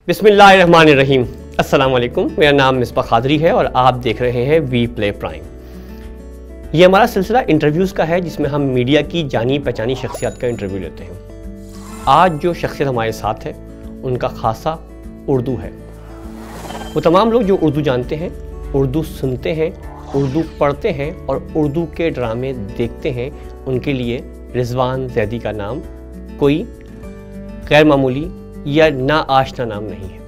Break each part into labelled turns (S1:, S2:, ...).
S1: बिस्मिल्लाहिर्रहमानिर्रहीम। अस्सलाम वालेकुम। मेरा नाम मिसबाह कादरी है और आप देख रहे हैं वी प्ले प्राइम। ये हमारा सिलसिला इंटरव्यूज़ का है जिसमें हम मीडिया की जानी पहचानी शख्सियत का इंटरव्यू लेते हैं। आज जो शख्सियत हमारे साथ है उनका खासा उर्दू है। वो तमाम लोग जो उर्दू जानते हैं, उर्दू सुनते हैं, उर्दू पढ़ते हैं और उर्दू के ड्रामे देखते हैं, उनके लिए रिजवान ज़ैदी का नाम कोई गैर मामूली या ना आशना नाम नहीं है।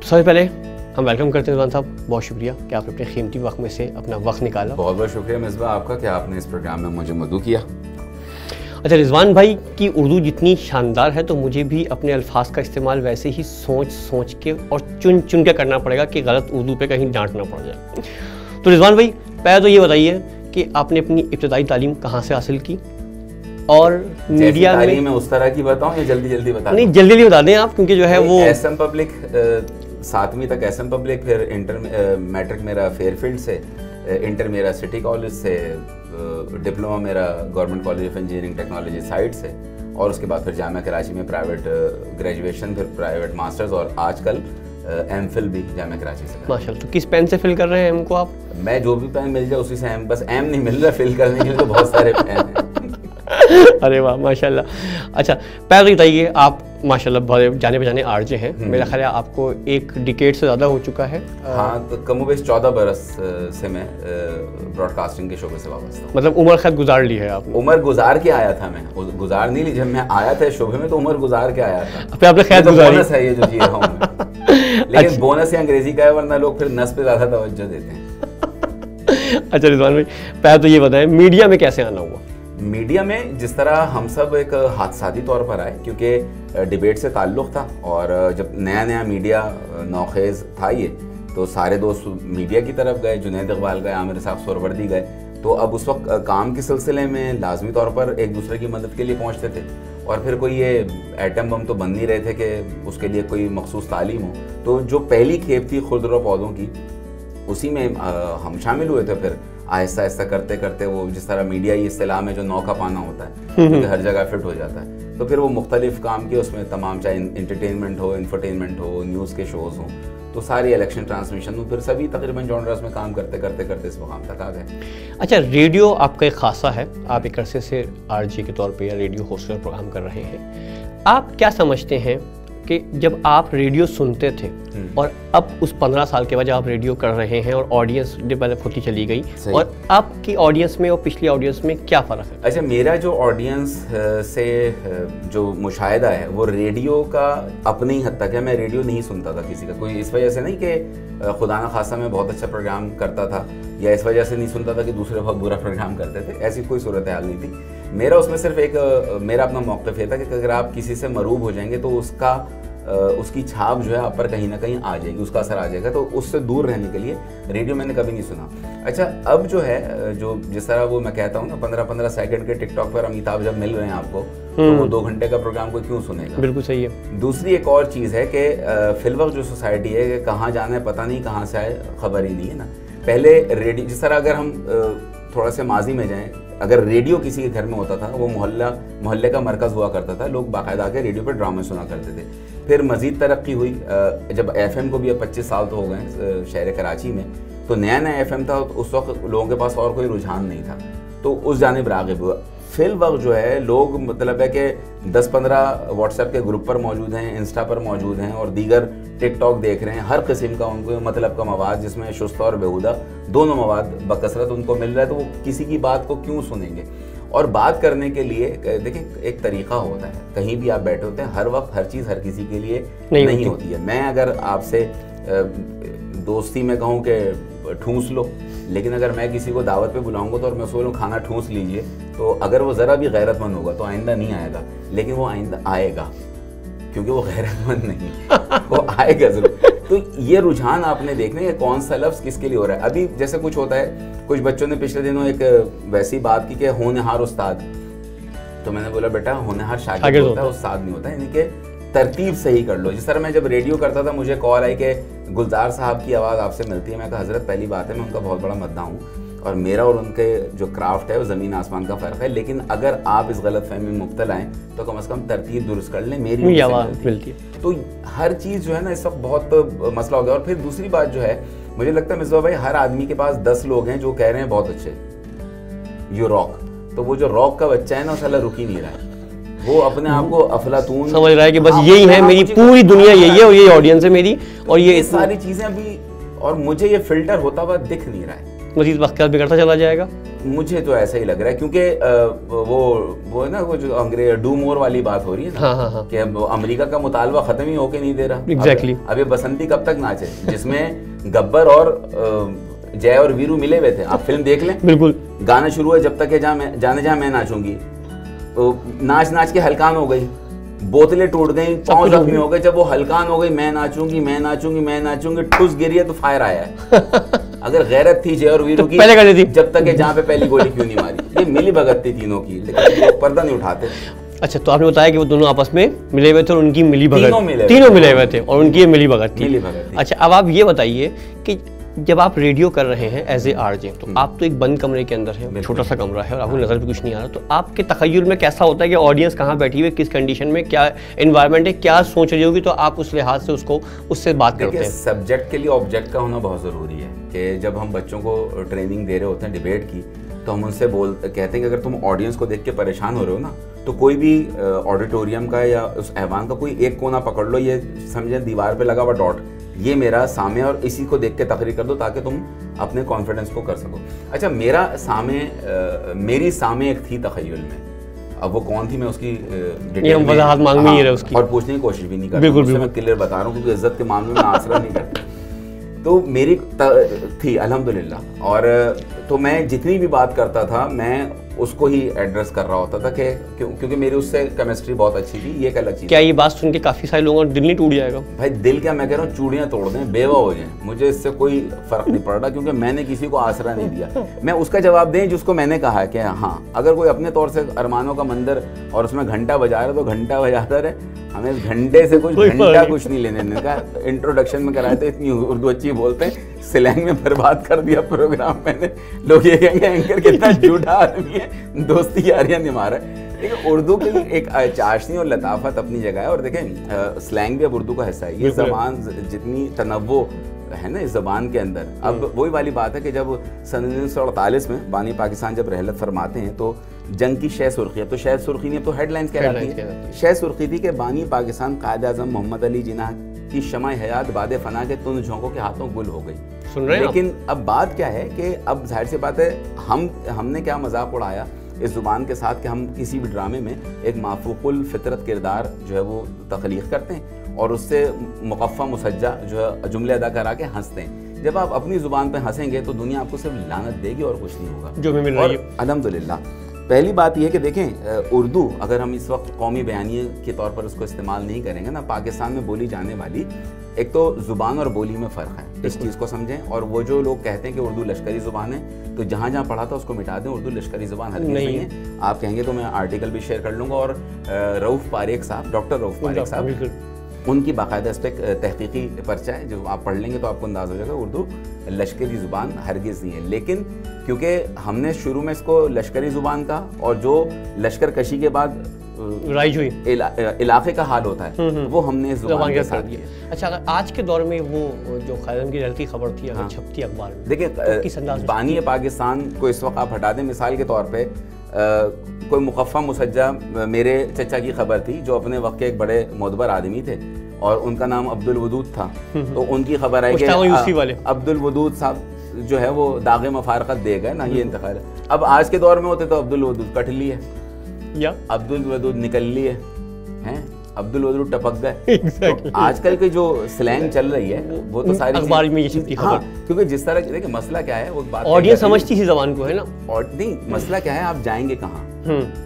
S1: तो सबसे पहले हम वेलकम करते हैं रिजवान साहब, बहुत शुक्रिया कि आपने अपने कीमती वक्त में से अपना वक्त निकाला।
S2: बहुत बहुत शुक्रिया मिसबाह आपका कि आपने इस प्रोग्राम में मुझे मदऊ किया।
S1: अच्छा, रिजवान भाई की उर्दू जितनी शानदार है तो मुझे भी अपने अल्फाज का इस्तेमाल वैसे ही सोच के और चुन चुन के करना पड़ेगा कि गलत उर्दू पे कहीं डांट ना पड़ जाए। तो रिजवान भाई, पहले तो ये बताइए कि आपने अपनी इब्तदाई तालीम कहाँ से हासिल की और मीडिया में
S2: उस तरह की बताऊं या जल्दी बता?
S1: नहीं, जल्दी बता दें आप, क्योंकि जो है वो
S2: एसएम पब्लिक 7वीं तक एसएम पब्लिक, फिर इंटर मैट्रिक मेरा फेयरफील्ड से, इंटर मेरा सिटी कॉलेज से, डिप्लोमा मेरा government college of engineering technology side से, और उसके बाद फिर जामिया कराची में प्राइवेट ग्रेजुएशन, फिर प्राइवेट मास्टर्स और आजकल एमफिल भी जामिया कराची से।
S1: माशाल्लाह। तो किस पेन से फिल कर रहे हैं एम को आप?
S2: मैं जो भी पेन मिल जाए उसी से एम, बस एम नहीं मिल रहा फिल करने के लिए तो बहुत सारे पेन हैं।
S1: अरे वाह, माशाल्लाह। अच्छा, पहले बताइए, आप माशाल्लाह बहुत जाने पहचाने आरजे हैं। मेरा ख्याल है आपको एक डिकेड से ज़्यादा हो चुका है।
S2: हाँ, तो कमोबेश 14 बरस से मैं ब्रॉडकास्टिंग के शोबे से वाबस्ता हूँ।
S1: मतलब उम्र खैर गुजार ली है आपने?
S2: उम्र गुजार के आया था मैं, गुजार नहीं ली। जब मैं आया था शोबे में तो उम्र गुजार के आया था।
S1: फिर आपने खैर गुजारी।
S2: बोनस है ये जो जी रहा हूँ मैं। लेकिन बोनस या अंग्रेजी का है, वरना लोग फिर नस पे ज़्यादा तवज्जो देते हैं।
S1: अच्छा रिजवान भाई, पहले तो ये बताएं मीडिया में कैसे आना हुआ?
S2: मीडिया में जिस तरह हम सब एक हादसाती तौर पर आए, क्योंकि डिबेट से ताल्लुक़ था और जब नया मीडिया नौखेज़ था ये, तो सारे दोस्त मीडिया की तरफ गए, जुनैद इकबाल गए, आमिर साहब सोहरावर्दी गए। तो अब उस वक्त काम के सिलसिले में लाजमी तौर पर एक दूसरे की मदद के लिए पहुँचते थे। और फिर कोई ये एटम बम तो बन नहीं रहे थे कि उसके लिए कोई मखसूस तालीम हो। तो जो पहली खेप थी खुर्द पौधों की, उसी में हम शामिल हुए थे। फिर आहिस्ता आहिस्ता करते करते वो जिस तरह मीडिया ही इस्तिलाह में जो नौका पाना होता है, क्योंकि हर जगह फिट हो जाता है, तो फिर वो मुख्तलिफ काम किए उसमें, तमाम चाहे इंटरटेनमेंट हो, इंफरटेनमेंट हो, न्यूज़ के शोज़ हों, तो सारी इलेक्शन ट्रांसमिशन हो, फिर सभी तकरीबन जॉनर्स में काम करते करते इस मुकाम तक आ गए।
S1: अच्छा, रेडियो आपका एक खासा है, आप एक अरसे से आरजे के तौर पे या रेडियो होस्ट प्रोग्राम कर रहे हैं। आप क्या समझते हैं कि जब आप रेडियो सुनते थे और अब उस 15 साल के बाद जब आप रेडियो कर रहे हैं और ऑडियंस डेवलप होती चली गई, और आपकी ऑडियंस में और पिछली ऑडियंस में क्या फ़र्क है?
S2: अच्छा, मेरा जो ऑडियंस से जो मुशाहिदा है वो रेडियो का अपनी ही हद तक है। मैं रेडियो नहीं सुनता था किसी का, कोई इस वजह से नहीं कि खुदा न खासा मैं बहुत अच्छा प्रोग्राम करता था, या इस वजह से नहीं सुनता था कि दूसरे बहुत बुरा प्रोग्राम करते थे, ऐसी कोई सूरत हाल नहीं थी। मेरा उसमें सिर्फ एक मेरा अपना मौक़िफ़ ये था कि अगर आप किसी से मरूब हो जाएंगे तो उसकी छाप जो है आप पर कहीं ना कहीं आ जाएगी, उसका असर आ जाएगा। तो उससे दूर रहने के लिए रेडियो मैंने कभी नहीं सुना। अच्छा, अब जो है जो जिस तरह वो मैं कहता हूँ ना, 15-15 सेकंड के टिकटॉक पर अमिताभ जब मिल रहे हैं आपको, तो वो 2 घंटे का प्रोग्राम को क्यों सुनेगा?
S1: बिल्कुल सही है।
S2: दूसरी एक और चीज़ है कि फिलवक्त जो सोसाइटी है कि कहाँ जाना है पता नहीं, कहाँ से आए खबर ही नहीं है ना। पहले रेडियो, जिस तरह अगर हम थोड़ा से माजी में जाएं, अगर रेडियो किसी के घर में होता था, वो मोहल्ले का मरकज़ हुआ करता था, लोग बाकायदा आके रेडियो पर ड्रामे सुना करते थे। फिर मज़ीद तरक्की हुई, जब एफएम को भी अब 25 साल तो हो गए शहर कराची में, तो नया एफएम था, तो उस वक्त लोगों के पास और कोई रुझान नहीं था, तो उस जानिब राग़िब हुआ। फिल वक्त जो है लोग, मतलब है कि 10-15 व्हाट्सएप के ग्रुप पर मौजूद हैं, इंस्टा पर मौजूद हैं और दीगर टिकटॉक देख रहे हैं। हर किस्म का उनको मतलब का मवाद, जिसमें शुस्त और बेहुदा दोनों मवाद बकसरत उनको मिल रहा है, तो वो किसी की बात को क्यों सुनेंगे? और बात करने के लिए देखिए एक तरीका होता है, कहीं भी आप बैठे होते हैं, हर वक्त हर चीज़ हर किसी के लिए नहीं होती है। मैं अगर आपसे दोस्ती में कहूँ कि ठूंस लो, लेकिन अगर मैं किसी को दावत पे बुलाऊंगा तो और मैं उसको बोलूँ खाना ठूंस लीजिए, तो अगर वो ज़रा भी गैरतमंद होगा तो आइंदा नहीं आएगा, लेकिन वो आइंदा आएगा क्योंकि वो गैरतमंद नहीं, वो आएगा ज़रूर। तो ये रुझान आपने देखने कि कौन सा लफ्ज़ किसके लिए हो रहा है। अभी जैसे कुछ होता है, कुछ बच्चों ने पिछले दिनों एक वैसी बात की कि होनहार उस्ताद, तो मैंने बोला बेटा होनहार शागिर्द होता है, उस्ताद नहीं होता, यानी कि तरतीब सही कर लो। जिस तरह मैं जब रेडियो करता था, मुझे कॉल आई कि गुलजार साहब की आवाज़ आपसे मिलती है। मैं कहा हज़रत, पहली बात है मैं उनका बहुत बड़ा मद्दाह हूँ, और मेरा और उनके जो क्राफ्ट है वो ज़मीन आसमान का फ़र्क है। लेकिन अगर आप इस गलत फहमी में मुब्तला हैं तो कम से कम तरतीब दुरुस्त कर लें, मेरी
S1: आवाज़ मिलती है।
S2: तो हर चीज़ जो है ना इस वक्त बहुत मसला हो गया। और फिर दूसरी बात जो है, मुझे लगता है मिसबा भाई हर आदमी के पास 10 लोग हैं जो कह रहे हैं बहुत अच्छे यू रॉक, तो वो जो रॉक का बच्चा है ना साला रुक ही नहीं रहा है, वो अपने आप को अफलातून
S1: समझ रहा है कि बस यही है मेरी पूरी दुनिया, यही है और यही ऑडियंस है मेरी, और ये
S2: सारी चीजें अभी, और मुझे ये फिल्टर होता हुआ दिख नहीं रहा है।
S1: मजीद वक्त बिगड़ता चला जाएगा,
S2: मुझे तो ऐसा ही लग रहा है, क्योंकि वो है ना वो जो अंग्रेज डू मोर वाली बात हो रही है ना,
S1: हाँ।
S2: कि अब अमेरिका का मुतालबा खत्म ही होके नहीं दे रहा।
S1: एग्जैक्टली।
S2: अब ये बसंती कब तक नाचे, जिसमें गब्बर और जय और वीरू मिले हुए थे, आप फिल्म देख लें।
S1: बिल्कुल।
S2: गाना शुरू है जब तक है जाने जहाँ मैं नाचूंगी, तो नाच के हलकान हो गई, बोतलें टूट गई, पांव जख्मी हो गए। जब वो हलकान हो गई, मैं नाचूंगी, ठुस गिरी है तो फायर आया है। अगर गैरत थी जय और वीरू की
S1: पहले कर दी,
S2: जब तक है जहाँ पे पहली गोली क्यों नहीं मारी। ये मिली भगत थी तीनों की, लेकिन वो पर्दा नहीं उठाते।
S1: अच्छा, तो आपने बताया कि वो दोनों आपस में मिले हुए थे और उनकी मिली भगत, तीनों मिले हुए थे और उनकी ये मिली भगत थी। अच्छा, अब आप ये बताइए कि जब आप रेडियो कर रहे हैं एज ए आरजे, तो आप तो एक बंद कमरे के अंदर है, छोटा सा कमरा है और आपको नजर भी कुछ नहीं आ रहा, तो आपके तखय्युल में कैसा होता है कि ऑडियंस कहाँ बैठी हुई है, किस कंडीशन में, क्या एनवायरनमेंट है, क्या सोच रही होगी, तो आप उस लिहाज से उससे बात करते हैं।
S2: सब्जेक्ट के लिए ऑब्जेक्ट का होना बहुत ज़रूरी है कि जब हम बच्चों को ट्रेनिंग दे रहे होते हैं डिबेट की, तो हम उनसे कहते हैं कि अगर तुम ऑडियंस को देख के परेशान हो रहे हो ना, तो कोई भी ऑडिटोरियम का या उस ऐवान का कोई एक कोना पकड़ लो, ये समझे दीवार पे लगा हुआ डॉट, ये मेरा सामे, और इसी को देख के तकरीर कर दो ताकि तुम अपने कॉन्फिडेंस को कर सको। अच्छा, मेरी सामे एक थी तखय्युल में, अब वो कौन थी मैं उसकी डिटेल
S1: वजाहत मांग नहीं रहा उसकी,
S2: और पूछने की कोशिश भी नहीं करता। बिल्कुल मैं क्लियर बता रहा हूँ, क्योंकि इज्जत के मामले में आसरा नहीं करता। तो मेरी थी अल्हम्दुलिल्लाह, और तो मैं जितनी भी बात करता था मैं उसको ही एड्रेस कर रहा होता था कि क्योंकि मेरी उससे केमिस्ट्री बहुत अच्छी थी। ये एक अलग चीज़।
S1: क्या ये बात सुन के काफ़ी सारे लोगों का दिल नहीं टूट जाएगा? भाई
S2: दिल क्या, मैं कह रहा हूँ चूड़ियाँ तोड़ दें, बेवा हो जाएं, मुझे इससे कोई फ़र्क नहीं पड़ रहा, क्योंकि मैंने किसी को आसरा नहीं दिया। मैं उसका जवाब दें जिसको मैंने कहा कि हाँ, अगर कोई अपने तौर से अरमानों का मंदिर और उसमें घंटा बजा रहा है तो घंटा बजाता रहे, हमें इस घंटे से कुछ नहीं लेने का। इंट्रोडक्शन में कराया था, इतनी उर्दू अच्छी बोलते हैं, स्लैंग में बर्बाद कर दिया प्रोग्राम मैंने। लोग ये कहेंगे एंकर कितना झूठा आदमी है, दोस्ती यारियां निभा रहा है। लेकिन उर्दू की एक चाशनी और लताफत अपनी जगह है, और देखें स्लैंग भी अब उर्दू का हिस्सा है। ये ज़बान जितनी तनव्वो है ना इस ज़बान के अंदर, अब वही वाली बात है कि जब सन 1948 में बानी पाकिस्तान जब रहलत फरमाते हैं तो जंग की शह सुर्खी, तो शह सुर्खी नहीं तो हेडलाइंस क्या रहती है, शह सुर्खी थी कि बानी पाकिस्तान कायद आज़म मोहम्मद अली जिन्ना की शमाए हयात बाद फना के तुन झोंकों के हाथों गुल हो गई।
S1: सुन रहे हैं?
S2: लेकिन अब बात क्या है कि अब जाहिर सी बात है, हमने क्या मजाक उड़ाया इस ज़ुबान के साथ कि हम किसी भी ड्रामे में एक माफूकुल फितरत किरदार जो है वो तख्लीक करते हैं और उससे मुकफ़ा मुसज्जा जो है जुमले अदा करा के हंसते हैं। जब आप अपनी ज़ुबान पे हंसेंगे तो दुनिया आपको सिर्फ लानत देगी और कुछ नहीं होगा,
S1: जो भी मिल रही है।
S2: अल्हम्दुलिल्लाह, पहली बात यह है कि देखें उर्दू अगर हम इस वक्त कौमी बयानिए के तौर पर उसको इस्तेमाल नहीं करेंगे ना, पाकिस्तान में बोली जाने वाली एक तो ज़ुबान और बोली में फ़र्क है, इस चीज़ को समझें। और वो जो लोग कहते हैं कि उर्दू लश्करी ज़ुबान है, तो जहाँ जहाँ पढ़ा था उसको मिटा दें, उर्दू लश्करी ज़ुबान हरगिज़ नहीं है। आप कहेंगे तो मैं आर्टिकल भी शेयर कर लूँगा, और रऊफ़ पारेख साहब, डॉक्टर रऊफ़ पारेख साहब, उनकी बाकायदा इस पर तहकीकी पर्चा है, जो आप पढ़ लेंगे तो आपको अंदाज़ हो जाएगा उर्दू लश्करी ज़ुबान हरगिज़ नहीं है। लेकिन क्योंकि हमने शुरू में इसको लश्करी ज़ुबान का, और जो लश्कर कशी के बाद
S1: राइज हुई
S2: इलाके का हाल होता है वो हमने ज़ुबान के साथ किया।
S1: अच्छा, अगर आज के दौर में वो जो क़ायद की रहल की खबर थी अगर छपती अखबार में,
S2: देखिए बानी पाकिस्तान को इस वक्त आप हटा दें, मिसाल के तौर पे कोई मुकफ़ा मुसज्जा, मेरे चचा की खबर थी जो अपने वक्त के एक बड़े मोतबर आदमी थे और उनका नाम अब्दुल वदूद था, तो उनकी खबर आई कि अब्दुल वदूद साहब जो है वो दागे मफारकत दे गए ना, ये इंतकाल है। अब आज के दौर में होते तो अब्दुल वदूद कट लिए
S1: या
S2: अब्दुल वदूद निकल लिए हैं, अब्दुल वदूद टपक गए। तो आजकल की जो स्लैंग चल रही है वो तो सारी
S1: अखबार में ये चीज़, हाँ,
S2: क्योंकि जिस तरह देखिए मसला क्या है वो बात
S1: ऑडियंस समझती ही ज़बान को है ना,
S2: और नहीं मसला क्या है, आप जाएंगे कहाँ,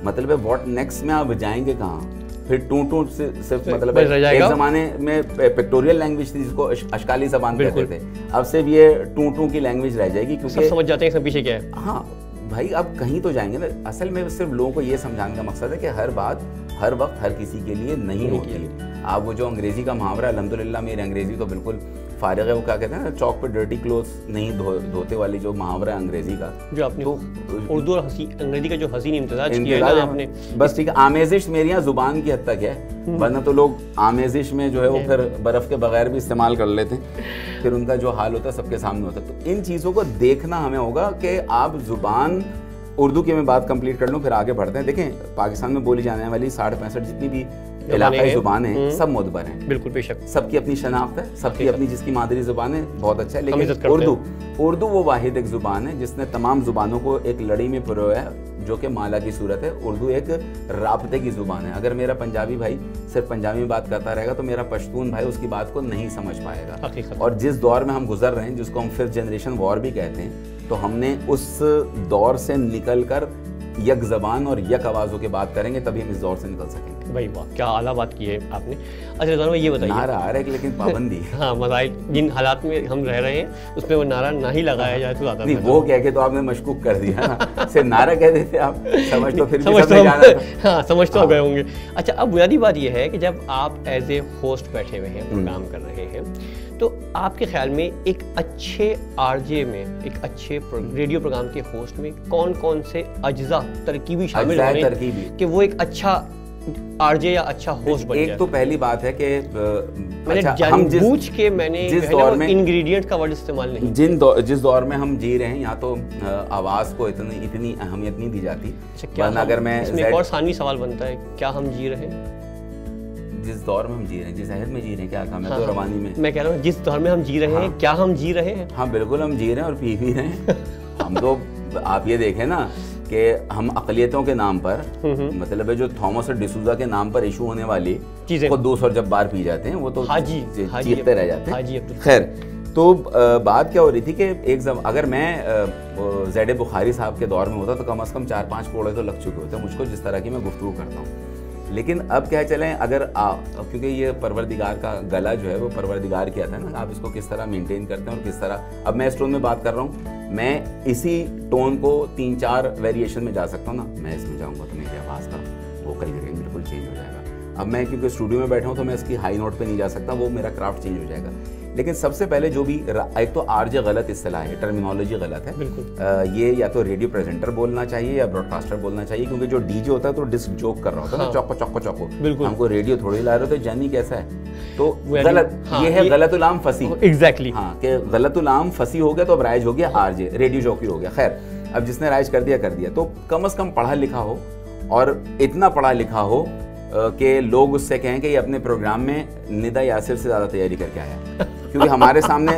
S2: मतलब है व्हाट नेक्स्ट में आप जाएंगे कहाँ, फिर टू से सिर्फ मतलब एक ज़माने में पिक्टोरियल लैंग्वेज थी जिसको अशकाली ज़बान कहते थे, अब सिर्फ ये टू की लैंग्वेज रह जाएगी, क्योंकि
S1: सब समझ जाते हैं इसमें पीछे क्या है।
S2: हाँ भाई, अब कहीं तो जाएंगे ना। असल में सिर्फ लोगों को ये समझाने का मकसद है कि हर बात हर वक्त हर किसी के लिए नहीं होती है। आप वो जो अंग्रेजी का मुहावरा, अल्हम्दुलिल्लाह मेरी अंग्रेजी तो बिल्कुल फारिग है, वो क्या कहते हैं ना, चौक पे डर्टी क्लोथ्स नहीं धोते वाली जो मुहावरा है अंग्रेजी का,
S1: जो आपने तो उर्दू और अंग्रेजी का जो हसीन इम्तिजाज किया है ना आपने,
S2: बस ठीक है। आमेजिश मेरी यहाँ जुबान की हद तक है, वरना तो लोग आमेजिश में जो है वो फिर बर्फ के बगैर भी इस्तेमाल कर लेते हैं, फिर उनका जो हाल होता है सबके सामने होता है। तो इन चीज़ों को देखना हमें होगा कि आप जुबान उर्दू की मैं बात कंप्लीट कर लूँ फिर आगे बढ़ते हैं। देखें, पाकिस्तान में बोली जाने वाली 60-65 जितनी भी इलाकाई जुबान है सब मोतबर हैं,
S1: बिल्कुल बेशक,
S2: सबकी अपनी शनाख्त है, सबकी अपनी जिसकी मादरी जुबान है बहुत अच्छा है। लेकिन उर्दू वो वाहिद एक जुबान है जिसने तमाम जुबानों को एक लड़ी में पिरोया है, जो कि माला की सूरत है। उर्दू एक राब्ते की जुबान है। अगर मेरा पंजाबी भाई सिर्फ पंजाबी में बात करता रहेगा तो मेरा पश्तून भाई उसकी बात को नहीं समझ पाएगा। और जिस दौर में हम गुजर रहे हैं, जिसको हम 5th जनरेशन वॉर भी कहते हैं, तो हमने उस दौर से निकल कर यक ज़बान और यक आवाज़ों की बात करेंगे, तभी हम इस दौर से निकल सकेंगे।
S1: भाई वाह, क्या आला बात की है आपने। अच्छा रिजवान भाई ये बताइए, नारा
S2: आ रहा है लेकिन पाबंदी
S1: हाँ, मसाइल जिन हालात में हम रह रहे हैं उसमें वो नारा ना ही लगाया जाए तो ज़्यादा
S2: नहीं। वो कह के तो आपने मशकूक कर दिया ना, सिर्फ नारा कह देते आप, समझ तो फिर भी समझ तो
S1: हाँ समझ तो गए होंगे। अच्छा, अब बुनियादी बात ये है कि जब आप एज ए होस्ट बैठे हुए हैं, प्रोग्राम कर रहे हैं, तो आपके ख्याल में एक अच्छे आरजे में, एक अच्छे रेडियो प्रोग्राम के होस्ट में कौन कौन से अज्जा तरकीबी शामिल हों कि वो एक अच्छा आरजे या अच्छा होस्ट बन जाए?
S2: एक तो पहली बात है कि
S1: जानबूझ के मैंने जिस दौर में इंग्रेडिएंट का वर्ड इस्तेमाल नहीं,
S2: जिस दौर में हम जी रहे हैं, यहाँ तो आवाज़ को इतनी अहमियत नहीं दी जाती। अगर मैं
S1: इसमें एक और सानवी सवाल बनता है, क्या हम जी रहे हैं?
S2: जिस दौर में हम जी रहे हैं, जिस अहद में जी रहे हैं, क्या था मैं तो रवानी में,
S1: मैं कह रहा हूँ जिस दौर में हम जी रहे हैं, क्या हम जी रहे हैं?
S2: हाँ बिल्कुल हम जी रहे हैं और पी भी रहे हैं। हम तो आप ये देखें ना कि हम अक़लियतों के नाम पर, मतलब है जो थॉमस और डिसूजा के नाम पर इशू होने वाली चीज़ें को 200 जब बार पी जाते हैं, वो तो चीखते रह जाते हैं। खैर, तो बात क्या हो रही थी कि अगर मैं ज़ैड बुखारी साहब के दौर में होता तो कम से कम 4-5 कोड़े तो लग चुके होते मुझको, जिस तरह की मैं गुफ्तगू करता हूँ। लेकिन अब क्या चलें, अगर क्योंकि ये परवरदिगार का गला जो है वो परवरदिगार किया था ना, आप इसको किस तरह मेंटेन करते हैं और किस तरह, अब मैं इस टोन में बात कर रहा हूँ, मैं इसी टोन को 3-4 वेरिएशन में जा सकता हूँ ना। मैं इसमें जाऊँगा तो मेरी आवाज़ का वोकल रेंज बिल्कुल चेंज हो जाएगा। अब मैं क्योंकि स्टूडियो में बैठा हूँ तो मैं इसकी हाई नोट पे नहीं जा सकता, वो मेरा क्राफ्ट चेंज हो जाएगा। लेकिन सबसे पहले जो भी, एक तो आरजे गलत इस्तेलाह है, टर्मिनोलॉजी गलत है। ये या तो रेडियो प्रेजेंटर बोलना चाहिए या ब्रॉडकास्टर बोलना चाहिए, क्योंकि जो डीजे होता है तो डिस्क जोक कर रहा होता है ना, चौको चौको चौको, हमको रेडियो थोड़ी ला रहे होते, जानी कैसा है तो गलत। ये है गलतुल-आम फसी।
S1: एग्जैक्टली
S2: हाँ, कि गलतुल-आम फसी हो गया तो अब राइज हो गया आरजे, रेडियो जॉकी हो गया। खैर, अब जिसने राइज कर दिया तो कम से कम पढ़ा लिखा हो, और इतना पढ़ा लिखा हो कि लोग उससे कहें कि ये अपने प्रोग्राम में निदा यासिर से ज़्यादा तैयारी करके आया। क्योंकि हमारे सामने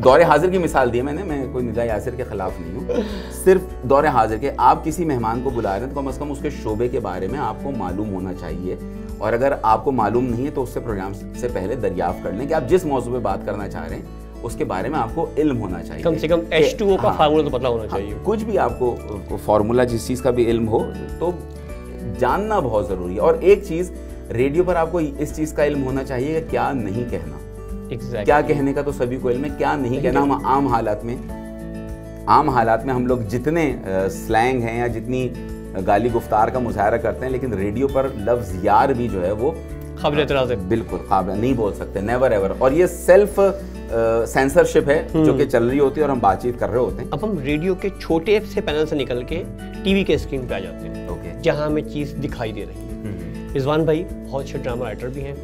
S2: दौरे हाजिर की मिसाल दी है मैंने, मैं कोई निदा यासिर के खिलाफ नहीं हूँ, सिर्फ दौरे हाजिर के। आप किसी मेहमान को बुला रहे हैं तो कम से कम उसके शोबे के बारे में आपको मालूम होना चाहिए, और अगर आपको मालूम नहीं है तो उससे प्रोग्राम से पहले दरियाफ्त कर लें कि आप जिस मौजू पे बात करना चाह रहे हैं उसके बारे में आपको इल्म होना चाहिए।
S1: कम से कम H2O का फार्मूला तो पता होना चाहिए।
S2: कुछ भी आपको फार्मूला, जिस चीज़ का भी इल्म हो तो जानना बहुत ज़रूरी है। और एक चीज़, रेडियो पर आपको इस चीज़ का इल्म होना चाहिए कि क्या नहीं कहना। क्या कहने का तो सभी को इल्म है, क्या नहीं कहना हम आम हालात में हम लोग जितने स्लैंग हैं या जितनी गाली गुफ्तार का मुजाहरा करते हैं, लेकिन रेडियो पर लफ्ज़ यार भी जो है वो
S1: काबिल एतराज़ है,
S2: बिल्कुल काबिल नहीं बोल सकते, नेवर एवर। और ये सेल्फ सेंसरशिप है जो कि चल रही होती है और हम बातचीत कर रहे होते हैं।
S1: अब हम रेडियो के छोटे से पैनल से निकल के टीवी के स्क्रीन पे आ जाते हैं, जहाँ हमें चीज़ दिखाई दे रही है। रिजवान भाई बहुत अच्छे ड्रामा राइटर भी हैं,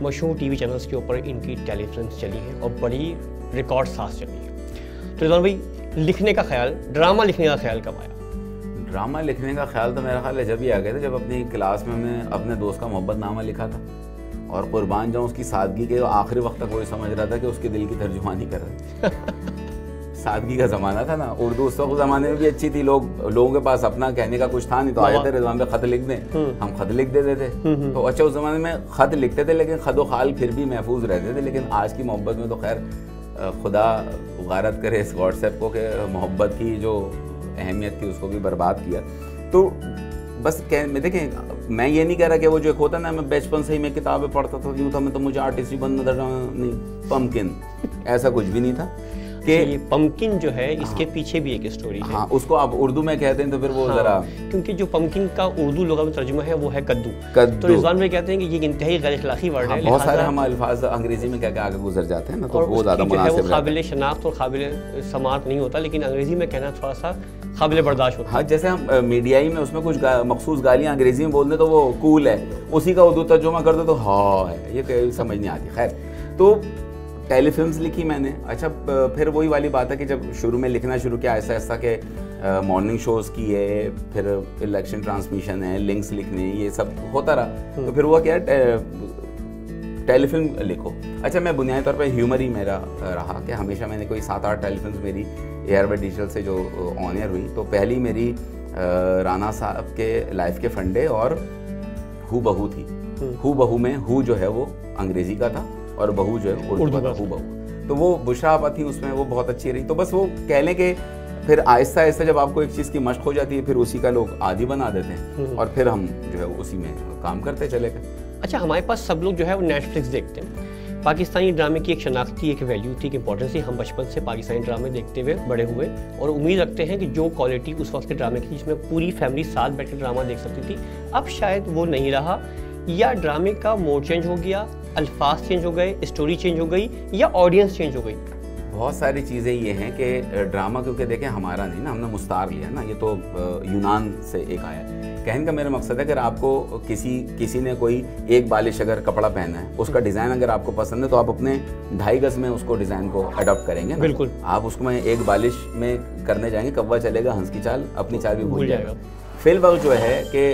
S1: मशहूर टीवी चैनल्स के ऊपर इनकी टेलीफिल्म्स चली हैं और बड़ी रिकॉर्ड साथ चली है। तो रिजवान भाई, लिखने का ख्याल, ड्रामा लिखने का ख्याल कब आया?
S2: ड्रामा लिखने का ख्याल तो मेरा ख्याल है जब ही आ गया था, जब अपनी क्लास में हमने अपने दोस्त का मोहब्बतनामा लिखा था, और कुर्बान जाऊँ उसकी सादगी के आखिरी वक्त तक वही समझ रहा था कि उसके दिल की तर्जुमानी कर रहे सादगी का ज़माना था ना, उर्दू उस वक्त ज़माने में भी अच्छी थी, लोगों के पास अपना कहने का कुछ था नहीं, तो आए थे रिजवान पे ख़त लिख दें, हम ख़त लिख देते थे। तो अच्छा, उस ज़माने में ख़त लिखते थे लेकिन ख़द व ख़ाल फिर भी महफूज रहते थे। लेकिन आज की मोहब्बत में तो खैर खुदा गारत करे इस व्हाट्सएप को कि मोहब्बत की जो अहमियत थी उसको भी बर्बाद किया। तो बस देखें, मैं ये नहीं कह रहा कि वो जो एक होता ना, मैं बचपन से ही मैं किताबें पढ़ता था, यूँ था मैं तो मुझे आर्टिस्ट ही बनना था, नहीं, पम्पकिन, ऐसा कुछ भी नहीं था।
S1: कि ये पम्पकिन जो है इसके पीछे भी एक स्टोरी है।
S2: हाँ, उसको आप उर्दू में कहते हैं तो फिर वो जरा,
S1: क्योंकि जो पम्पकिन का उर्दू लुग़त में तर्जुमा है वो है कद्दू। तो रिजवान भाई कहते हैं कि ये इंतहाई गैर इखलाकी वर्ड है।
S2: बहुत सारे हम अल्फाज अंग्रेजी में क्या आगे गुजर जाते हैं ना, तो वो ज़्यादा मुनासिब है,
S1: काबिल शनाख्त और काबिल समात नहीं होता, लेकिन अंग्रेजी में कहना थोड़ा सा काबिल बर्दाश्त होता है।
S2: हाँ, जैसे हम मीडियाई में उसमें कुछ मखसूस गालियाँ अंग्रेजी में बोल दें तो वो कूल है, उसी का उर्दू तर्जुमा कर दो तो हाँ है, ये समझ नहीं आती। खैर, तो टेलीफिल्म्स लिखी मैंने। अच्छा, फिर वही वाली बात है कि जब शुरू में लिखना शुरू किया ऐसा ऐसा कि मॉर्निंग शोज़ किए, फिर इलेक्शन ट्रांसमिशन है, लिंक्स लिखने, ये सब होता रहा। तो फिर हुआ क्या, टेलीफिल्म लिखो। अच्छा, मैं बुनियादी तौर पे ह्यूमर ही मेरा रहा कि हमेशा मैंने कोई 7-8 टेलीफिल्म्स मेरी एयरवे डिजिटल से जो ऑन एयर हुई, तो पहली मेरी राना साहब के लाइफ के फंडे और हू बहू थी। हू बहू में हू जो है वो अंग्रेजी का था और बहू जो है उर्दू का, हू बहू। तो वो बुशरा आपा थी उसमें, वो बहुत अच्छी रही। तो बस वो कह लें कि फिर आहिस्ता आहिस्ता जब आपको एक चीज़ की मश्क हो जाती है, फिर उसी का लोग आदी बना देते हैं और फिर हम जो है उसी में काम करते चले गए।
S1: अच्छा, हमारे पास सब लोग जो है वो नेटफ्लिक्स देखते हैं। पाकिस्तानी ड्रामे की एक शनाख्ती एक वैल्यू थी, एक इंपॉर्टेंस थी। हम बचपन से पाकिस्तानी ड्रामे देखते हुए बड़े हुए और उम्मीद रखते हैं कि जो क्वालिटी उस वक्त के ड्रामे की जिसमें पूरी फैमिली साथ बैठ कर ड्रामा देख सकती थी, अब शायद वो नहीं रहा, या ड्रामे का मोड चेंज हो गया, अल्फाज चेंज हो गए, स्टोरी चेंज हो गई, या ऑडियंस चेंज हो गई।
S2: बहुत सारी चीज़ें ये हैं कि ड्रामा, क्योंकि देखें हमारा नहीं ना, हमने मुस्तार लिया ना, ये तो यूनान से एक आया है। कहने का मेरा मकसद है, अगर आपको किसी ने कोई एक बालिश अगर कपड़ा पहना है, उसका डिज़ाइन अगर आपको पसंद है, तो आप अपने 2.5 गज में उसको डिज़ाइन को अडॉप्ट करेंगे ना।
S1: बिल्कुल।
S2: आप उसको में एक बालिश में करने जाएंगे, कौवा चलेगा हंस की चाल, अपनी चाल भी भूल जाएगा। फिल वक्त जो है कि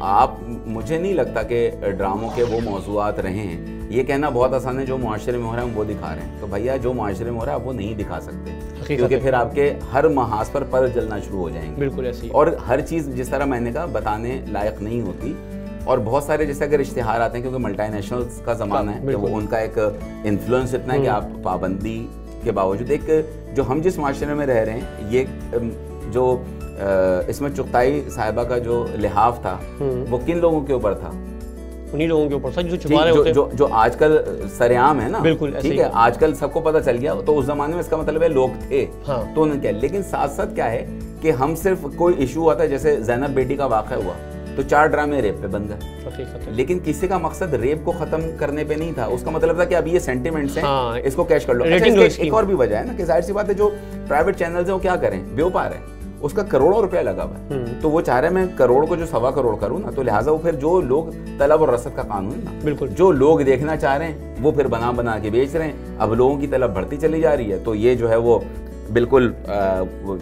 S2: आप, मुझे नहीं लगता कि ड्रामों के वो मौज़ूआत रहे हैं। ये कहना बहुत आसान है, जो मुआशरे में हो रहा है हम वो दिखा रहे हैं। तो भैया, जो मुआशरे में हो रहा है आप वो नहीं दिखा सकते, क्योंकि फिर आपके हर महाज पर जलना शुरू हो जाएंगे।
S1: बिल्कुल ऐसे ही।
S2: और हर चीज़ जिस तरह मैंने कहा बताने लायक नहीं होती। और बहुत सारे जैसे अगर इश्तिहार आते हैं, क्योंकि मल्टीनेशनल्स का ज़माना है, वो उनका एक इन्फ्लुएंस इतना है कि आप पाबंदी के बावजूद, एक जो हम जिस माशरे में रह रहे हैं, ये जो इसमें चुगताई साहिबा का जो लिहाफ था वो किन लोगों के ऊपर था?
S1: उन्हीं लोगों के ऊपर था जो छुपा रहे होते हैं,
S2: जो आजकल सरेआम है ना।
S1: बिल्कुल,
S2: ठीक है, आजकल सबको पता चल गया। तो उस जमाने में इसका मतलब है लोग थे।
S1: हाँ।
S2: तो उन्होंने क्या, लेकिन साथ साथ क्या है कि हम सिर्फ कोई इशू हुआ था, जैसे ज़ैनब बेटी का वाक़या हुआ तो 4 ड्रामे रेप पे बन गए, लेकिन किसी का मकसद रेप को खत्म करने पे नहीं था। उसका मतलब था कि अब ये सेंटिमेंट्स हैं,
S1: हाँ,
S2: इसको कैश कर लो। अच्छा, एक और भी वजह है ना कि जाहिर सी बात है, जो प्राइवेट चैनल्स हैं वो क्या करें, बेवपार है, उसका करोड़ों रुपया लगा हुआ है। तो वो चाह रहे हैं मैं करोड़ को जो 1.25 करोड़ करूँ ना, तो लिहाजा वो फिर जो लोग, तलब और रसद का कानून है ना,
S1: बिल्कुल,
S2: जो लोग देखना चाह रहे हैं वो फिर बना के बेच रहे हैं। अब लोगों की तलब बढ़ती चली जा रही है। तो ये जो है वो बिल्कुल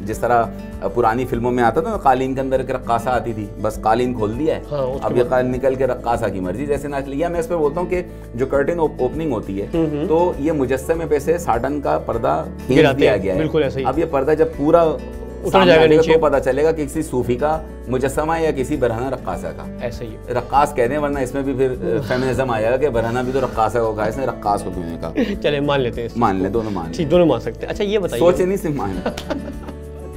S2: जिस तरह पुरानी फिल्मों में आता था ना, कालीन के अंदर एक रक्कासा आती थी, बस कालीन खोल दिया है,
S1: हाँ,
S2: अब ये कालीन निकल के रक्कासा की मर्जी जैसे नाच लिया। मैं इस पर बोलता हूँ कि जो कर्टेन ओपनिंग होती है, तो ये मुजस्समे पे से साटन का पर्दा खींच दिया गया है। अब ये पर्दा जब पूरा उतर जाएगा नीचे, तो पता चलेगा कि किसी सूफी का मुजस्समा या किसी बरहना रक्कासा का।
S1: ऐसे ही
S2: रक्कास कहते हैं, वरना इसमें भी फिर फेमिनिज्म आ जाएगा कि बरहना भी तो रक्कासा को कहा, इसने रक्कास को क्यों कहा।
S1: चले मान लेते हैं,
S2: मान ले, दोनों मान,
S1: ठीक, दोनों मान सकते हैं। अच्छा, ये बताइए,
S2: सोचे नहीं सिर्फ मान।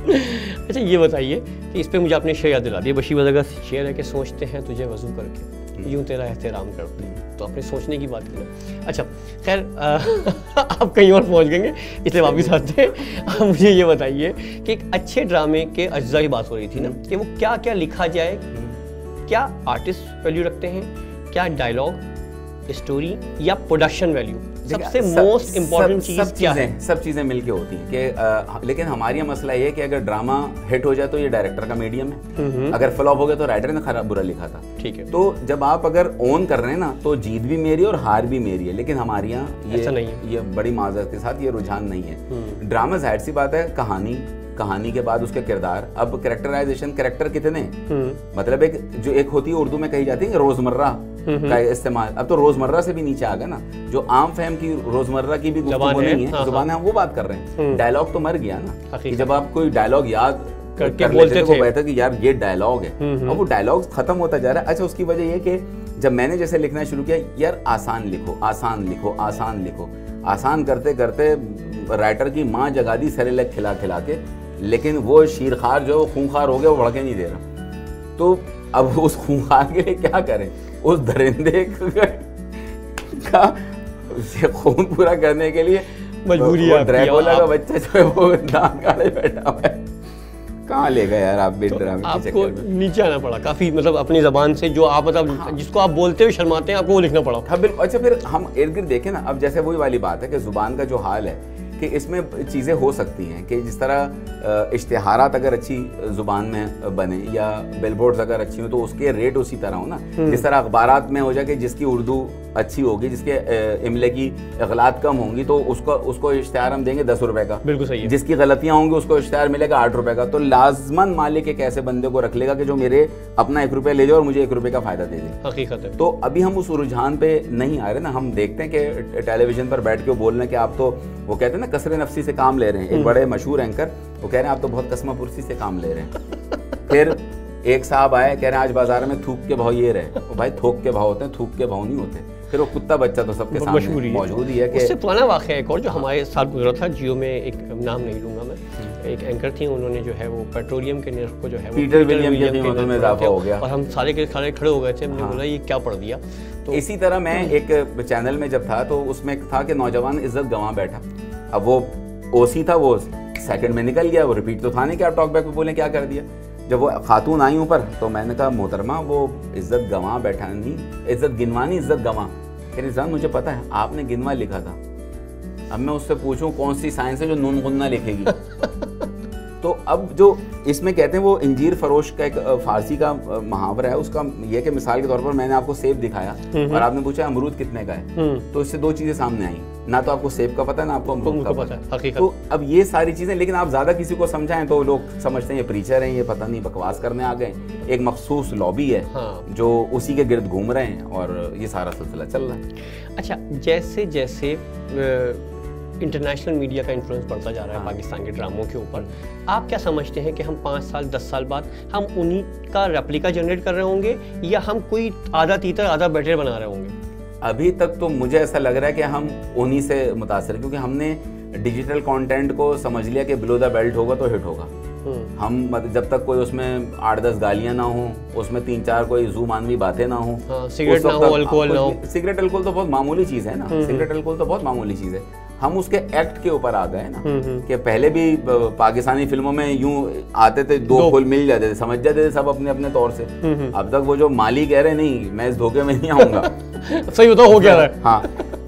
S1: अच्छा, ये बताइए कि इस पे मुझे आपने शेर याद दिला दिया। बशीर वज़ा का शेर है कि सोचते हैं तुझे वज़ू करके, यूं तेरा एहतराम करते हैं। तो आपने सोचने की बात की। अच्छा, खैर आप कहीं और पहुंच गएंगे, इसलिए वापस आते हैं। मुझे ये बताइए कि एक अच्छे ड्रामे के अज्जा की बात हो रही थी ना, कि वो क्या क्या लिखा जाए, क्या आर्टिस्ट वैल्यू रखते हैं, क्या डायलॉग, स्टोरी, या प्रोडक्शन वैल्यू, सबसे मोस्ट इम्पोर्टेंट चीज़ क्या है?
S2: सब चीज़ें मिलके होती हैं कि लेकिन हमारी मसला ये है कि अगर ड्रामा हिट हो जाए तो ये डायरेक्टर का मीडियम है, अगर फ्लॉप हो गया तो राइटर ने खराब बुरा लिखा था।
S1: ठीक है।
S2: तो जब आप अगर ओन कर रहे हैं ना, तो जीत भी मेरी और हार भी मेरी है। लेकिन हमारे यहाँ ये बड़ी माजरत के साथ ये रुझान नहीं है। ड्रामा जाहिर सी बात है, कहानी के बाद उसके किरदार। अब कैरेक्टराइजेशन, कैरेक्टर कितने, मतलब एक होती है उर्दू में कही जाती है रोजमर्रा का इस्तेमाल, अब तो रोजमर्रा से भी नीचे आ गया ना। जो आम फहम की रोजमर्रा की भी गुफ्तगू नहीं है, जुबान है, हम वो बात कर रहे हैं। डायलॉग तो मर गया ना, कि जब आप कोई डायलॉग याद
S1: करके बोलते थे,
S2: कहता कि यार ये डायलॉग है, अब वो डायलॉग खत्म होता जा रहा है। अच्छा, उसकी वजह ये कि जब मैंने जैसे लिखना शुरू किया, यार आसान लिखो, आसान लिखो, आसान लिखो, आसान करते करते राइटर की माँ जगा दी सेरेलैक खिला खिला के, लेकिन वो शीरखार जो खूंखार हो गया, वो भड़के नहीं दे रहा। तो अब उस खूंखार के लिए क्या करें? उस दरिंदे का खून पूरा करने के लिए
S1: मजबूरी है,
S2: ड्रैकुला का बच्चा जो है वो दांत काढ़े बैठा हुआ है, कहाँ ले गए यार आप भी ड्रामे के
S1: आपको
S2: चक्कर में।
S1: नीचे आना पड़ा काफी, मतलब अपनी जबान से जो आप मतलब जिसको आप बोलते हुए शर्माते हैं आपको वो लिखना पड़ा।
S2: हाँ बिल्कुल। अच्छा फिर हम इर्द गिर्द देखें ना, अब जैसे वही वाली बात है कि जुबान का जो हाल है कि इसमें चीज़ें हो सकती हैं कि जिस तरह इश्तिहारात अगर अच्छी जुबान में बने या बिलबोर्ड्स अगर अच्छी हो तो उसके रेट उसी तरह हो ना, जिस तरह अखबारात में हो जाए कि जिसकी उर्दू अच्छी होगी, जिसके इमले की गलत कम होंगी तो उसको इश्तिहार हम देंगे 10 रुपए का।
S1: बिल्कुल सही है।
S2: जिसकी गलतियां होंगी उसको इश्तिहार मिलेगा 8 रुपए का। तो लाजमन मालिक एक ऐसे बंदे को रख लेगा कि जो मेरे अपना 1 रुपया ले जाए और मुझे 1 रुपये का फायदा दे दे।
S1: हकीकत है।
S2: तो अभी हम उस रुझान पे नहीं आ रहे ना, हम देखते हैं कि टेलीविजन पर बैठ के बोल रहे हैं कि आप तो, वो कहते हैं ना कसरे नफसी से काम ले रहे हैं। एक बड़े मशहूर एंकर वो कह रहे हैं आप तो बहुत कसमा पुरसी से काम ले रहे हैं। फिर एक साहब आए कह रहे हैं आज बाजार में थूक के भाव ये रहे। तो भाई थोक के भाव होते हैं, थूक के भाव नहीं होते। फिर वो कुत्ता बच्चा तो सबके सामने मौजूद ही है कि
S1: उससे पुराना वाक़या एक और जो हमारे साथ गुजरा था जियो में, एक नाम नहीं लूंगा मैं, एक एंकर थी, उन्होंने जो है वो पेट्रोलियम के निर्ख को जो है
S2: पीटर विलियम की कीमतों में इजाफा हो गया
S1: और हम सारे के सारे खड़े हो गए थे। हमने बोला ये क्या पढ़ दिया। तो
S2: इसी तरह मैं एक चैनल में जब था तो उसमें था कि नौजवान इज्जत गंवा बैठा। अब वो ओसी था, वो सेकंड में निकल गया, वो रिपीट तो था नहीं कि आप टॉक बैक पे बोले क्या कर दिया। जब वो खातून आई ऊपर तो मैंने कहा मोहतरमा वो इज्जत गंवा बैठा नहीं, इज्जत गिनवानी, इज्जत गंवा। कहने जान मुझे पता है आपने गिनवा लिखा था, अब मैं उससे पूछूं कौन सी साइंस है जो नून गुन्ना लिखेगी। तो अब जो इसमें कहते हैं वो इंजीर फरोश का एक फारसी का मुहावरा है, उसका ये कि मिसाल के तौर पर मैंने आपको सेब दिखाया और आपने पूछा अमरूद कितने का है, तो इससे दो चीजें सामने आई, ना तो आपको सेब का पता है ना आपको अमरूद का पता है। तो अब ये सारी चीजें, लेकिन आप ज्यादा किसी को समझाएं तो लोग समझते हैं ये प्रीचर हैं, ये पता नहीं बकवास करने आ गए, एक मखसूस लॉबी है जो उसी के गिर्द घूम रहे हैं और ये सारा सिलसिला चल रहा है।
S1: अच्छा, जैसे जैसे इंटरनेशनल मीडिया का इन्फ्लुएंस बढ़ता जा रहा है पाकिस्तान के ड्रामों के ऊपर, आप क्या समझते हैं कि हम 5 साल 10 साल बाद हम उन्हीं का रेप्लिका जनरेट कर रहे होंगे या हम कोई आधा तीतर आधा बेटर बना रहे होंगे?
S2: अभी तक तो मुझे ऐसा लग रहा है कि हम उन्हीं से मुतासिर, क्योंकि हमने डिजिटल कंटेंट को समझ लिया कि बिलो द बेल्ट होगा तो हिट होगा। हम जब तक कोई उसमें 8-10 गालियां ना हो, उसमें 3-4 कोई जू मानवी बातें ना हो,
S1: सिगरेट ना हो, अल्कोहल ना हो।
S2: सिगरेट अल्कोहल तो बहुत मामूली चीज है ना, सिगरेट अल्कोहल तो बहुत मामूली चीज है। हम उसके एक्ट के ऊपर आ गए ना कि पहले भी पाकिस्तानी फिल्मों में यूं आते थे, 2 फुल मिल जाते थे, समझ जाते थे सब अपने अपने तौर से। अब तक वो जो माली कह रहे नहीं मैं इस धोखे में नहीं आऊंगा।
S1: सही बताओ हो क्या रहा है।
S2: हाँ,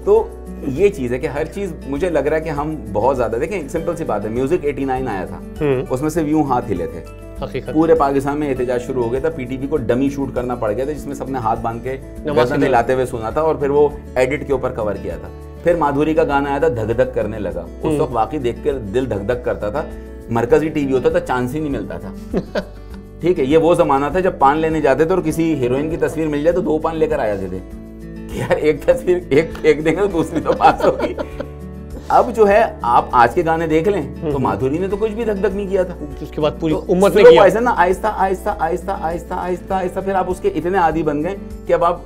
S2: तो ये चीज है कि हर चीज मुझे लग रहा है कि हम बहुत ज्यादा, देखें एक सिंपल सी बात है, म्यूजिक 89 आया था, उसमें से यूं हाथ हिले थे, पूरे पाकिस्तान में एहतजाज शुरू हो गया था, पीटीवी को डमी शूट करना पड़ गया था जिसमें सबने हाथ बांध के गर्दन हिलाते हुए सुना था और फिर वो एडिट के ऊपर कवर किया था। फिर माधुरी का गाना आया था धक धक करने लगा, उस वक्त वाकई देख कर दिल धक धक करता था। मरकजी टीवी होता था, चांस ही नहीं मिलता था। ठीक है, ये वो जमाना था जब पान लेने जाते थे और किसी हीरोइन की तस्वीर मिल जाए तो 2 पान लेकर आ जाते थे कि यार एक तस्वीर एक देंगे तो दूसरी तो पास होगी। अब जो है आप आज के गाने देख लें तो माधुरी ने तो कुछ भी धक धक नहीं किया था,
S1: उसके बाद पूरी उम्मत ने किया।
S2: ऐसा ना आहिस्ता आहिस्ता आहिस्ता आहिस्ता आहिस्ता आहिस्ता फिर आप उसके इतने आदी बन गए कि अब आप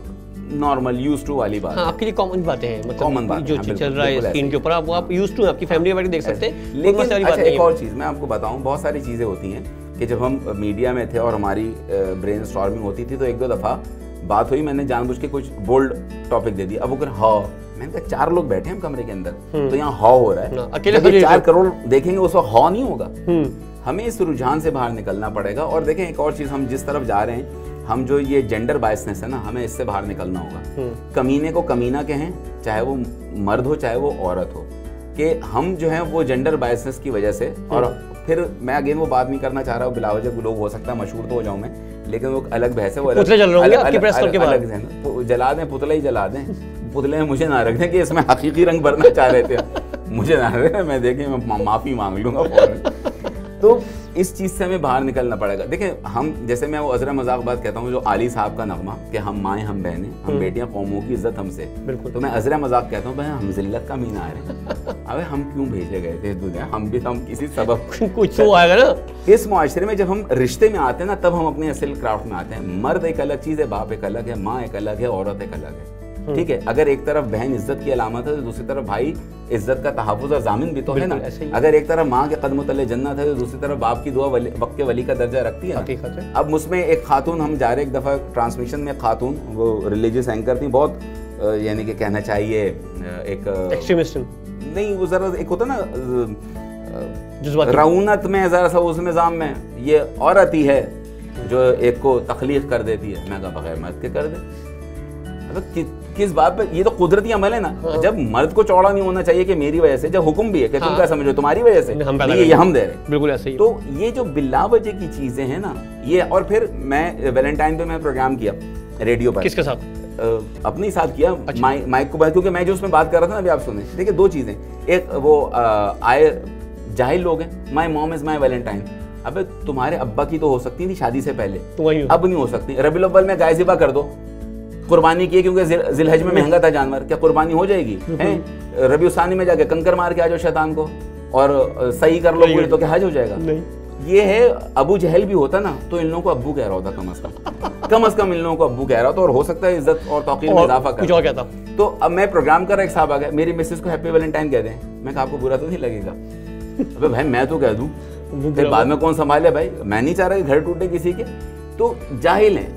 S2: नॉर्मल यूज टू वाली बात।
S1: हाँ, आपके लिए कॉमन बातें हैं, मतलब
S2: कॉमन बात
S1: जो चल रहा है स्क्रीन के ऊपर आप यूज टू, आपकी फैमिली में देख सकते हैं।
S2: लेकिन अच्छा एक और चीज मैं आपको बताऊं, बहुत सारी चीजें होती हैं कि जब हम मीडिया में थे और हमारी ब्रेन स्टॉर्मिंग होती थी तो 1-2 दफा बात हुई, मैंने जानबूझ के कुछ बोल्ड टॉपिक दे दिया। अब वो कर हाँ, मैंने कहा 4 लोग बैठे हैं हम कमरे के अंदर तो यहाँ हाँ हो रहा है, अकेले 4 करोड़ देखेंगे उस वक्त हाँ नहीं होगा। हमें इस रुझान से बाहर निकलना पड़ेगा। और देखें एक और चीज, हम जिस तरफ जा रहे हैं, हम जो ये जेंडर बायसनेस है ना, हमें इससे बाहर निकलना होगा। कमीने को कमीना कहें, चाहे वो मर्द हो चाहे वो औरत हो, कि हम जो है वो जेंडर बायसनेस की वजह से, और फिर मैं अगेन वो बात नहीं करना चाह रहा हूँ, बिलावजह लोग हो सकता है मशहूर तो हो जाऊं मैं, लेकिन वो अलग बहस है, वो अलग जला दें, पुतला ही जला दें, पुतले में मुझे ना रख दें कि इसमें हकीकी रंग भरना चाह रहे थे, मुझे ना रख दें, मैं देखें मैं माफी मांग लूंगा। तो इस चीज से हमें बाहर निकलना पड़ेगा। देखें हम, जैसे मैं वो अजरा मजाक बात कहता हूँ, जो आली साहब का नगमा कि हम माएँ हम बहनें हम बेटियां, कौमों की इज्जत हमसे, तो मैं अजरा मजाक कहता हूँ भाई हम जिल्लत का मीना आ रहे हैं। अबे हम क्यों भेजे गए थे दुनिया, हम किसी सबब
S1: कुछ तो आएगा ना।
S2: इस मुआशरे में जब हम रिश्ते में आते हैं ना, तब हम अपने असल क्राफ्ट में आते हैं। मर्द एक अलग चीज है, बाप एक अलग है, माँ एक अलग है, औरत एक अलग है। ठीक है, अगर एक तरफ बहन इज्जत की अलामत है तो दूसरी तरफ भाई इज्जत का तहफ़्फ़ुज़ और ज़ामिन भी तो है ना। अगर एक तरफ माँ के कदमों तले जन्नत है तो दूसरी तरफ बाप की दुआ वक्त के वली का दर्जा रखती है। अब मुझमें एक खातून, हम जा रहे एक दफ़ा ट्रांसमिशन में, खातून वो रिलीजियस एंकर थी, बहुत यानी कि कहना चाहिए एक
S1: एक्सट्रीमिस्ट
S2: नहीं, वो जरा एक होता ना
S1: जज्बाती।
S2: रऊनत में जरा सा उस निज़ाम में ये औरत ही है जो एक को तख्लीक कर देती है। मैं कहा बगैर मर्द के कर दे, मतलब किस बात पे? ये तो कुदरती अमल है ना।
S1: हाँ।
S2: जब मर्द को चौड़ा नहीं होना चाहिए कि मेरी वजह से, जब हुक्म भी है कि तुम क्या समझो तुम्हारी वजह से ये हम दे रहे,
S1: बिल्कुल ऐसे ही।
S2: तो ये जो बिला वजह की चीजें हैं ना ये। और फिर मैं वैलेंटाइन पे मैं प्रोग्राम किया रेडियो पर।
S1: किसके साथ?
S2: अपने साथ किया। अच्छा। माइक को, क्योंकि मैं जो उसमें बात कर रहा था ना अभी आप सुने। देखिए दो चीजें, एक वो आए जाहिल लोग हैं, my mom is my Valentine. अबे तुम्हारे अब्बा की तो हो सकती थी शादी से पहले, अब नहीं हो सकती। रबीउल अव्वल में गाय ज़िबा कर दो, कुर्बानी की, क्योंकि जिलहज में महंगा था जानवर, क्या कुर्बानी हो जाएगी? हैं रबीउल सानी में जाके कंकर मार के आ जाओ शैतान को और सही कर लो पूरी, तो क्या हज हो जाएगा? नहीं। ये है, अबू जहल भी होता ना तो इन लोगों को अब्बू कह रहा होता, कम से कम इन लोगों को अब्बू कह रहा होता, और हो सकता है इज्जत और तौकीर में इजाफा कर। तो अब मैं प्रोग्राम कर रहा, एक साहब आ गए, मेरी मिसेस को हैप्पी वैलेंटाइन कह दें। मैं कहा आपको बुरा तो नहीं लगेगा? अबे भाई मैं तो कह दूं, फिर बाद में कौन संभाले भाई? मैं नहीं चाह रहा कि घर टूटे किसी के। तो जाहिल हैं।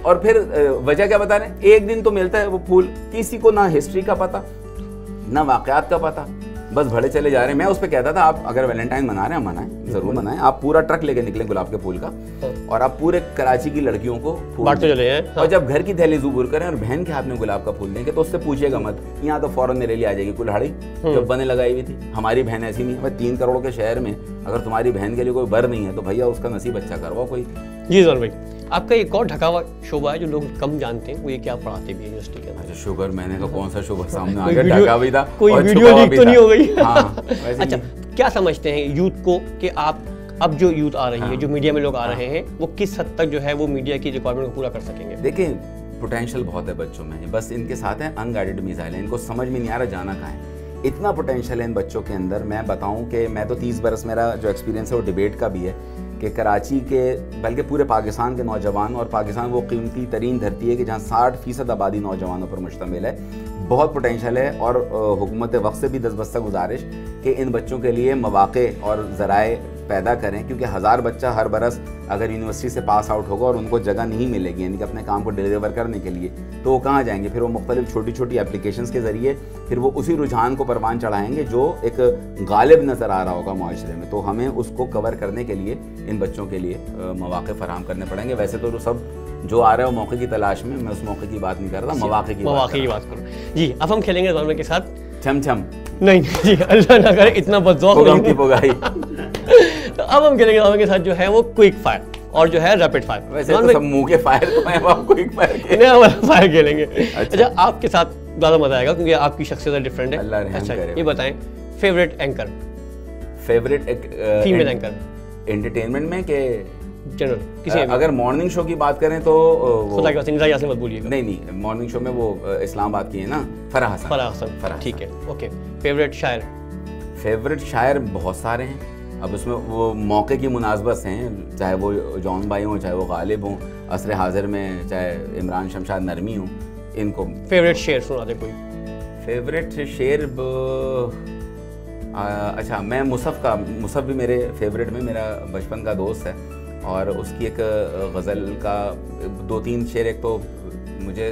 S2: और फिर वजह क्या बता रहे हैं? एक दिन तो मिलता है वो फूल, किसी को ना हिस्ट्री का पता ना वाकयात का पता, बस भड़े चले जा रहे हैं। मैं उस पर कहता था आप अगर वैलेंटाइन मना रहे हैं मनाएं, जरूर मनाएं। आप पूरा ट्रक लेके निकले गुलाब के फूल का, और आप पूरे कराची की लड़कियों को फूल बांटते चले हैं। और जब घर की थैली ज़ुबूर करें और बहन के हाथ में गुलाब का फूल देंगे तो उससे पूछिएगा मत, यहाँ तो फौरन मेरे लिए आ जाएगी कुल्हाड़ी जो बने लगाई हुई थी। हमारी बहन ऐसी नहीं है भाई। 3 करोड़ के शहर में अगर तुम्हारी बहन के लिए कोई बर नहीं है तो भैया उसका नसीब अच्छा करवाओ कोई।
S1: जी जरूर भाई। आपका एक और ढका हुआ शोबा है जो लोग कम जानते हैं, वो ये क्या पढ़ाते भी है यूनिवर्सिटी के अंदर?
S2: अच्छा, शुगर मैंने का कौन सा शोबा सामने आ गया? ढका भी था,
S1: कोई वीडियो लीक तो नहीं हो गई?
S2: हाँ,
S1: अच्छा, क्या समझते हैं यूथ को कि आप अब जो यूथ आ रही है, जो मीडिया में लोग आ रहे हैं, वो किस हद तक जो है वो मीडिया की रिक्वायरमेंट को पूरा कर सकेंगे?
S2: देखिए पोटेंशियल बहुत है बच्चों में, बस इनके साथ है अनगाइडेड मिसाइल है, इनको समझ में नहीं आ रहा जाना कहाँ है। इतना पोटेंशियल है इन बच्चों के अंदर। मैं बताऊं कि मैं तो 30 बरस मेरा जो एक्सपीरियंस है वो डिबेट का भी है कि कराची के बल्कि पूरे पाकिस्तान के नौजवान, और पाकिस्तान वो कीमती तरीन धरती है कि जहाँ 60% आबादी नौजवानों पर मुश्तमिल है, बहुत पोटेंशियल है। और हुकूमत वक्त से भी दस्तबस्ता गुजारिश कि इन बच्चों के लिए मौक़े और ज़राए पैदा करें, क्योंकि 1000 बच्चा हर बरस अगर यूनिवर्सिटी से पास आउट होगा और उनको जगह नहीं मिलेगी यानी कि अपने काम को डिलीवर करने के लिए, तो वो कहाँ जाएंगे? फिर वो मुख्तलिफ छोटी छोटी एप्लीकेशंस के ज़रिए फिर वो उसी रुझान को परवान चढ़ाएंगे जो एक गालिब नज़र आ रहा होगा माशरे में। तो हमें उसको कवर करने के लिए इन बच्चों के लिए मौक़े फराहम करने पड़ेंगे। वैसे तो सब जो आ रहे हो मौके की तलाश में, मैं उस मौके की बात नहीं कर रहा, मौके की बात करूँ।
S1: जी, अब हम खेलेंगे दोनों के साथ
S2: छम छम।
S1: नहीं जी, अल्लाह ना करे इतना बदौख तो अब हम खेलेंगे दोनों के साथ जो है वो क्विक फायर और जो है रैपिड फायर।
S2: वैसे तो सब मुंह के फायर तो है, आप क्विक
S1: फायर खेलेंगे। अच्छा, आपके साथ ज़्यादा मजा आएगा क्योंकि आपकी शख्सियत डिफरेंट है। अच्छा, ये बताएं favourite anchor, favourite female anchor entertainment में के जनरल किसी
S2: अगर मॉर्निंग शो की बात करें तो
S1: खुदा की कसम मत बोलिएगा।
S2: नहीं, मॉर्निंग शो में वो इस्लामाबाद की है ना, फराह हसन।
S1: ठीक है, ओके। फेवरेट शायर?
S2: फेवरेट शायर बहुत सारे हैं, अब उसमें वो मौके की मुनासबत हैं, चाहे वो जॉन भाई हों, चाहे वो गालिब हों असर हाजिर में, चाहे इमरान शमशाद नरमी हों, इनको।
S1: फेवरेट शेर सुना दे कोई?
S2: फेवरेट शेर अच्छा, मैं मुसफ़ भी मेरे फेवरेट में, मेरा बचपन का दोस्त है और उसकी एक गज़ल का 2-3 शेर। एक तो मुझे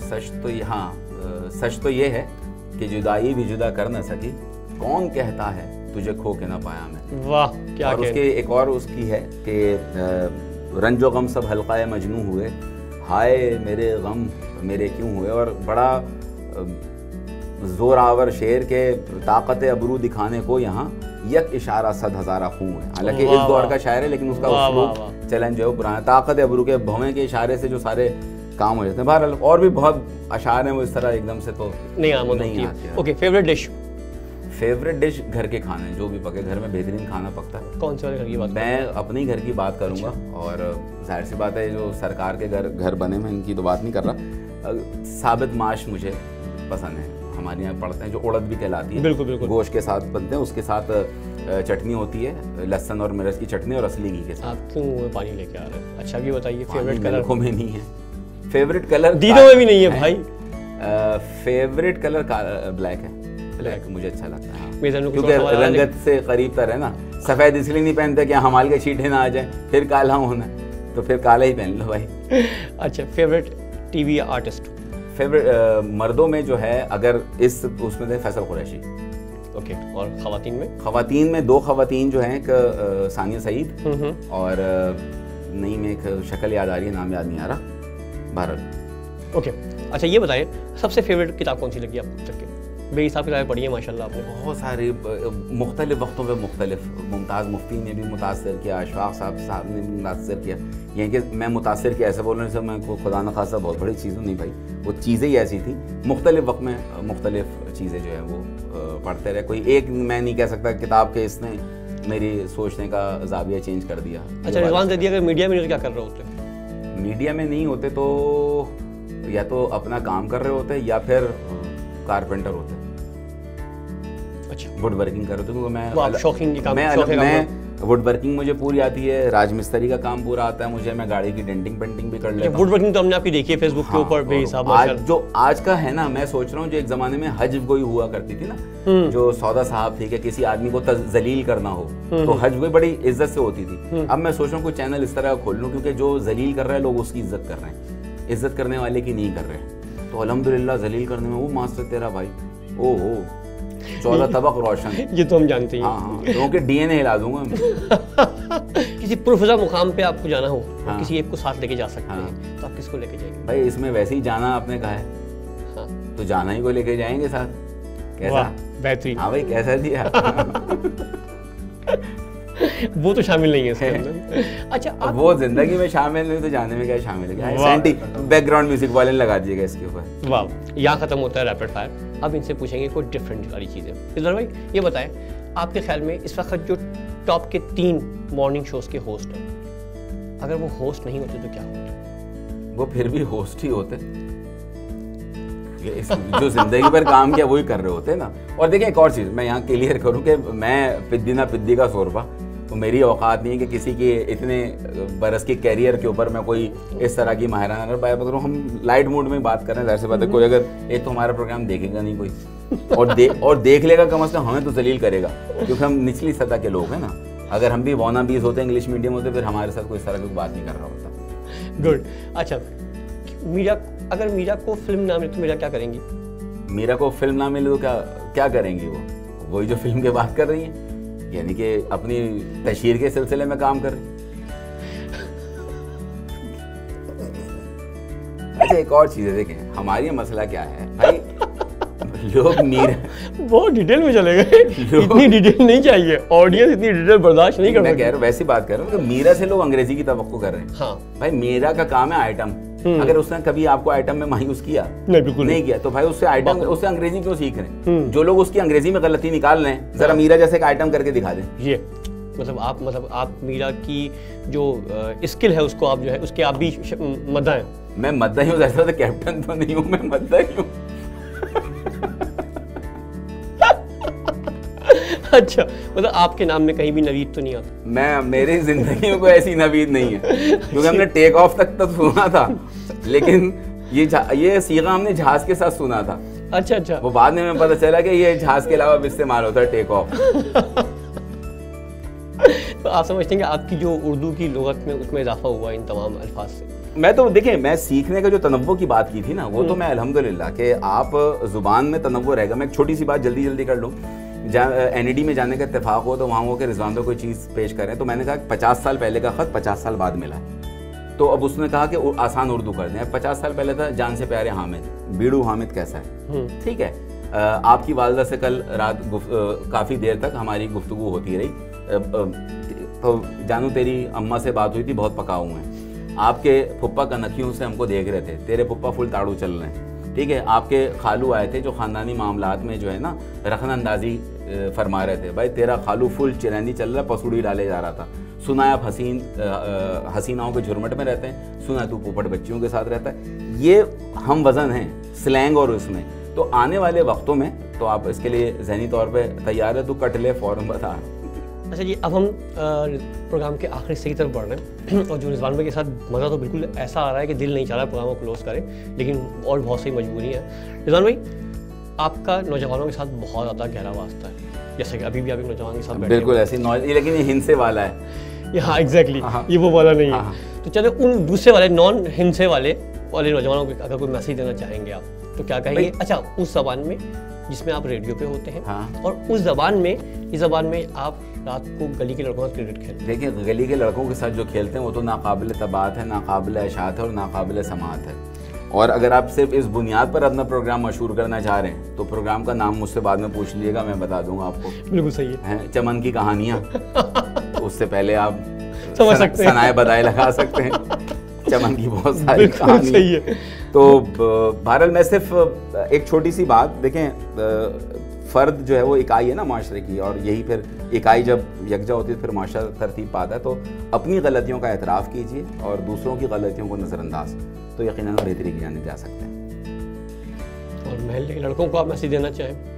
S2: सच तो ये है कि जुदाई भी जुदा कर न सकी, कौन कहता है तुझे खो के ना पाया मैं।
S1: वाह, क्या। और
S2: उसके एक और उसकी है कि रंजो गम सब हल्काए मजनू हुए, हाय मेरे गम मेरे क्यों हुए। और बड़ा जोरावर शेर के ताकत अबरू दिखाने को यहाँ यक इशारा 100,000 खूं है। हालांकि इस दौर का शायर है लेकिन उसका उसको चैलेंज है वो पुराना, ताकत अबरू के भवें के इशारे से जो सारे काम हो जाते हैं। बहरहाल और भी बहुत अशार हैं वो इस तरह एकदम से तो नहीं आते।
S1: Okay, favourite dish?
S2: Favourite dish घर के खाने, जो भी पके घर में बेहतरीन खाना पकता है।
S1: कौन से वाले घर की बात?
S2: मैं अपने घर की बात करूंगा। और जाहिर सी बात है जो सरकार के घर बने मैं इनकी तो बात नहीं कर रहा। साबित माश मुझे पसंद है, हमारे यहाँ पड़ते हैं, जो उड़द भी कहलाती है।
S1: बिल्कुल बिल्कुल।
S2: गोश्त के साथ बनते हैं, उसके साथ चटनी होती है, लहसुन और मिर्च की चटनी और असली घी के साथ।
S1: आप क्यों मुंह में पानी लेके आ रहे हैं? अच्छा, ये बताइए फेवरेट कलर?
S2: में नहीं है फेवरेट कलर,
S1: दीदों में भी नहीं है भाई।
S2: फेवरेट कलर ब्लैक है। ब्लैक मुझे अच्छा लगता है क्योंकि रंगत से करीब तर है ना। सफ़ेद इसलिए नहीं पहनते कि हमाल के छींटे ना आ जाए, फिर काला होना, तो फिर काला ही पहन लो भाई।
S1: अच्छा, फेवरेट टीवी या आर्टिस्ट?
S2: फेवरेट मर्दों में जो है, अगर इस उसमें थे फैसल कुरैशी।
S1: ओके, और खवातीन में?
S2: खवातीन में 2 खवातीन जो हैं, एक सानिया सईद और नई में एक शक्ल याद आ रही है, नाम याद नहीं आ रहा, भारत।
S1: ओके, अच्छा ये बताएं सबसे फेवरेट किताब कौन सी लगी आपको तक के? बेहिसाब किताबें पढ़ी है माशाल्लाह आपने।
S2: बहुत सारी, मुख्तलिफ वक्तों पे मुख्तलिफ। मुमताज़ मुफ्ती ने भी मुतासर किया, अशफाक साहब ने भी मुतासर किया। ये कि मैं मुतासर किया ऐसे बोलने से मैं को खुदा न खासा बहुत बड़ी चीज़ नहीं भाई, वो चीज़ें ही ऐसी थी। मुख्तलिफ वक्त में मुख्तलिफ चीज़ें जो है वो पढ़ते रहे। कोई एक मैं नहीं कह सकता किताब के इसने मेरी सोचने का ज़ाविया चेंज कर दिया।
S1: अच्छा, रिजवान ज़ैदी अगर मीडिया में नहीं तो क्या कर रहे होते?
S2: मीडिया में नहीं होते तो या तो अपना काम कर रहे होते या फिर कारपेंटर होते।
S1: अच्छा,
S2: वुड वर्किंग कर रहे थे, क्योंकि
S1: मैं शौकीन की काम,
S2: मैं वुड वर्किंग मुझे पूरी आती है, राजमिस्त्री का काम पूरा आता है मुझे, मैं गाड़ी की डेंटिंग पेंटिंग भी कर लेता हूं।
S1: वुड वर्किंग तो हमने आपकी देखी है फेसबुक के ऊपर बेहिसाब।
S2: आज का है ना, मैं सोच रहा हूँ जो एक जमाने में हज गोई हुआ करती थी ना, जो सौदा साहब थी कि किसी आदमी को जलील करना हो तो हज गोई बड़ी इज्जत से होती थी। अब मैं सोच रहा हूँ कोई चैनल इस तरह खोल लूँ, क्योंकि जो जलील कर रहा है लोग उसकी इज्जत कर रहे हैं, इज्जत करने वाले की नहीं कर रहे। तो अल्हम्दुलिल्लाह जलील करने में वो मास्टर तेरा भाई, ओहो 14 तबक रोशन।
S1: ये तो हम जानते हैं।
S2: हाँ, लोगों के डीएनए हिला दूंगा मैं।
S1: किसी प्रोफेसर मुकाम पे आपको जाना हो, हाँ, किसी एक को साथ लेके जा सकते हैं, तो आप किसको लेके जाएंगे?
S2: भाई इसमें वैसे ही जाना आपने कहा है, हाँ, तो जाना ही को लेके जाएंगे साथ। कैसा?
S1: बेहतरीन।
S2: हाँ भाई, कैसा दिया?
S1: वो तो शामिल नहीं है इसके अंदर। अच्छा,
S2: अब वो जिंदगी में शामिल नहीं तो जाने में क्या शामिल है? बैकग्राउंड म्यूजिक वाले लगा दीजिएगा इसके ऊपर।
S1: वाह, यहाँ खत्म होता है रैपिड फायर। अब इनसे पूछेंगे कोई डिफरेंट वाली चीज़ें। इधर भाई ये बताएं, आपके ख्याल में इस वक्त जो टॉप के 3 मॉर्निंग शोज के होस्ट हैं, अगर वो होस्ट नहीं होते तो क्या होते?
S2: वो फिर भी होस्ट ही होते, जो जिंदगी भर काम किया वही कर रहे होते ना। और देखिए एक और चीज़ मैं यहाँ क्लियर करूँ कि मैं पिद्दी ना पिद्दी का शोरबा, तो मेरी औकात नहीं है कि किसी के इतने बरस के कैरियर के ऊपर मैं कोई इस तरह की माहिराना बात करूँ। हम लाइट मूड में बात करें, ज़ाहिर सी बात है कोई अगर एक तो हमारा प्रोग्राम देखेगा नहीं कोई, और देख लेगा कम अज़ कम हमें तो जलील करेगा, क्योंकि हम निचली सतह के लोग हैं ना। अगर हम भी वॉना बीज होते, इंग्लिश मीडियम होते, फिर हमारे साथ कोई इस तरह की बात नहीं कर रहा होता।
S1: गुड। अच्छा, मीरा, अगर मीरा को फिल्म ना मिले तो मीरा क्या करेंगी?
S2: मीरा को फिल्म ना मिले तो क्या करेंगी? वही जो फिल्म की बात कर रही है, यानी कि अपनी तशहीर के सिलसिले में काम कर। अच्छा एक और चीज़ है, देखें हमारी मसला क्या है भाई, लोग मीरा
S1: बहुत डिटेल में चले गए। इतनी डिटेल नहीं चाहिए, ऑडियंस इतनी डिटेल बर्दाश्त नहीं कर सकती।
S2: मैं कह रहा हूँ वैसी बात कर रहा हूँ कि मीरा से लोग अंग्रेजी की तवक्को कर रहे हैं। हाँ भाई, मीरा का काम है आइटम। अगर उसने कभी आपको आइटम में मायूस किया, नहीं बिल्कुल नहीं किया, तो भाई उससे आइटम, उससे अंग्रेजी क्यों सीख रहे हैं? जो लोग उसकी अंग्रेजी में गलती निकाल रहे हैं, जरा मीरा जैसे एक आइटम करके दिखा दें।
S1: ये मतलब आप मीरा की जो स्किल है उसको आप जो है उसके आप भी मद्दा हैं।
S2: मैं मद्दा ही हूँ, जैसा तो कैप्टन तो नहीं हूँ, मैं मद्दा ही हूँ।
S1: अच्छा, मतलब आपके नाम में कहीं भी नवीद तो नहीं आता?
S2: मेरी जिंदगी में कोई ऐसी नवीद नहीं है, क्योंकि हमने टेक ऑफ तक तो सुना था, लेकिन ये सीगा हमने जहाज के साथ सुना था।
S1: अच्छा,
S2: वो बाद में हमें पता चला कि ये जहाज के अलावा भी इस्तेमाल होता है टेक ऑफ।
S1: तो आप समझते हैं कि आपकी जो उर्दू की लुगत में उसमें इजाफा हुआ इन तमाम अल्फाज से?
S2: मैं तो देखिए, मैं सीखने का जो तनव्वुर की बात की थी ना, वो तो मैं अल्हम्दुलिल्लाह कि आप जुबान में तनव्वुर रहेगा। मैं एक छोटी सी बात जल्दी कर लूँ, NED में जाने का इत्तेफाक हो तो वहाँ हो के रिजवान पे कोई चीज़ पेश करें, तो मैंने कहा 50 साल पहले का ख़त 50 साल बाद मिला है, तो अब उसने कहा कि आसान उर्दू कर दें। 50 साल पहले था जान से प्यारे हामिद, बीड़ू हामिद कैसा है, ठीक है। आपकी वालदा से कल रात काफ़ी देर तक हमारी गुफ्तगू होती रही, तो जानू तेरी अम्मा से बात हुई थी, बहुत पकाऊ हैं। आपके फुप्पा कनखियों से हमको देख रहे थे, तेरे फुप्पा फुल ताड़ू चल रहे हैं, ठीक है। आपके खालू आए थे जो ख़ानदानी मामलात में जो है ना रखन अंदाजी फरमा रहे थे, भाई तेरा खालू फुल चिरंदी चल रहा, पसूड़ी डाले जा रहा था। सुना है आप हसीनाओं के झुरमट में रहते हैं, सुना है तू पोपट बच्चियों के साथ रहता है। ये हम वज़न हैं स्लैंग और उसमें, तो आने वाले वक्तों में तो आप इसके लिए ज़हनी तौर पे तैयार है, तो कट ले फ़ौरन बता।
S1: अच्छा जी, अब हम प्रोग्राम के आखिरी सही तरफ बढ़ रहे हैं और जो रिजवान भाई के साथ मज़ा तो बिल्कुल ऐसा आ रहा है कि दिल नहीं चाह रहा प्रोग्राम को क्लोज़ करें, लेकिन और बहुत सी मजबूरी है। रिजवान भाई, आपका नौजवानों के साथ बहुत ज़्यादा गहरा वास्ता है, जैसे कि अभी भी आप एक नौजवान के साथ बैठे
S2: बिल्कुल ऐसी लेकिन ये हिंसे वाला है।
S1: हाँ एग्जैक्टली, ये वो वाला नहीं है। तो चलो उन दूसरे वाले नॉन हिंसे वाले वाले नौजवानों को अगर कोई मैसेज देना चाहेंगे आप तो क्या कहेंगे? अच्छा, उस ज़बान में जिसमें आप रेडियो पे होते हैं। हाँ। और उस ज़बान में, इस ज़बान में आप रात को गली के लड़कों के साथ क्रिकेट खेलते हैं।
S2: देखिए, गली के लड़कों के साथ जो खेलते हैं वो तो नाकाबिल तबात है, नाकाबिल इशाअत है और नाकाबिल समाअत है। और अगर आप सिर्फ इस बुनियाद पर अपना प्रोग्राम मशहूर करना चाह रहे हैं तो प्रोग्राम का नाम मुझसे बाद में पूछ लीजिएगा, मैं बता दूंगा आपको।
S1: बिल्कुल सही है।
S2: चमन की कहानियाँ उससे पहले आप
S1: समझ सकते हैं, सनाए
S2: बधाई लगा सकते हैं। चमन की बहुत सारी कहानी सही है। तो बहरहाल मैं सिर्फ एक छोटी सी बात देखें, फ़र्द जो है वो इकाई है ना माशरे की, और यही फिर इकाई जब यकजा होती है फिर माशरा तरतीब पाता है। तो अपनी गलतियों का एतराफ़ कीजिए और दूसरों की गलतियों को नज़रअंदाज, तो यकीनन बेहतरी की जानिब जा सकते हैं।
S1: और महल्ले के लड़कों को आप मैसेज देना चाहें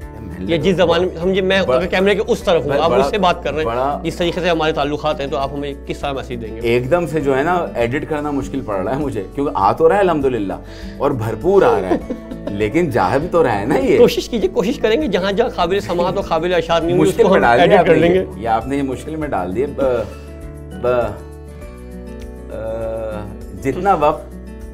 S1: या जिस ज़माने में समझे, मैं अगर कैमरे के उस तरफ हूँ, आप मुझसे बात कर रहे हैं, जिस तरीके से हमारे ताल्लुकात हैं, तो आप हमें किस तरह मैसेज देंगे?
S2: एकदम से जो है ना एडिट करना मुश्किल पड़ रहा है मुझे, क्योंकि आ तो रहा है अल्हम्दुलिल्लाह और भरपूर आ रहा है, लेकिन जाह भी तो रहा है ना। ये
S1: कोशिश कीजिए, कोशिश करेंगे जहाँ जहाँ काबिल समाअत और काबिल अशार नहीं,
S2: मुश्किल में डाल दिया कर लेंगे। ये आपने ये मुश्किल में डाल दिए। जितना वक्त